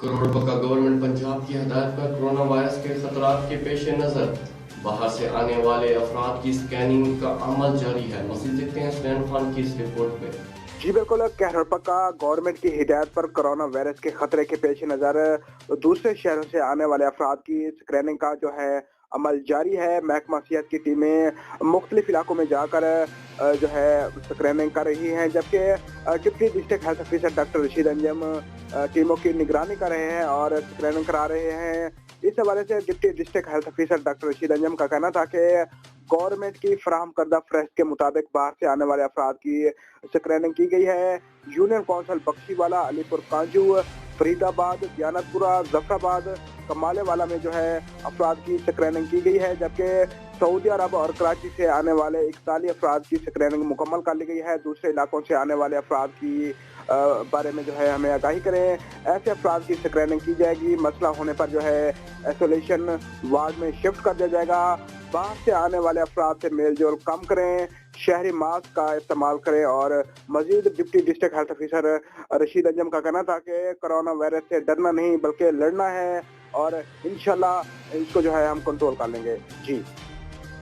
करोड़ रुपए का गवर्नमेंट पंजाब की हदायत पर कोरोना वायरस के खतरात के पेश नज़र बाहर से आने वाले अफराद की स्कैनिंग का अमल जारी है। मज़ीद देखते हैं सुनैन खान की इस रिपोर्ट में। जी बिल्कुल, कहर पक्का गवर्नमेंट की हिदायत पर कोरोना वायरस के खतरे के पेश नज़र दूसरे शहरों से आने वाले अफराद की स्क्रीनिंग का जो है अमल जारी है। महकमा सेहत की टीमें मुख्तलिफ इलाकों में जाकर जो है स्क्रीनिंग कर रही हैं, जबकि deputy district health officer doctor Rashid Anjum टीमों की निगरानी कर रहे हैं और स्क्रीनिंग करा रहे हैं। इस हवाले से deputy district health officer doctor Rashid Anjum का कहना था कि गवर्नमेंट की फराहम करदा फहरिस्त के मुताबिक बाहर से आने वाले अफराद की स्क्रीनिंग की गई है। यूनियन कौंसिल बख्शीवाला, अलीपुर कांजू, फरीदाबाद, दियानतपुरा, जफराबाद, कमाले वाला में जो है अफराद की स्क्रीनिंग की गई है, जबकि सऊदी अरब और कराची से आने वाले 41 अफराद की स्क्रीनिंग मुकम्मल कर ली गई है। दूसरे इलाकों से आने वाले अफराद की बारे में जो है हमें आगाही करें। ऐसे अफराद की स्क्रीनिंग की जाएगी। मसला होने पर जो है आइसोलेशन वार्ड में शिफ्ट कर दिया जाएगा। बाहर से आने वाले अफराद से मेल जोल कम करें, शहरी मास्क का इस्तेमाल करें। और मजीद deputy district health officer Rashid Anjum का कहना था कि कोरोना वायरस से डरना नहीं बल्कि लड़ना है और इंशाल्लाह इसको जो है हम कंट्रोल कर लेंगे। जी।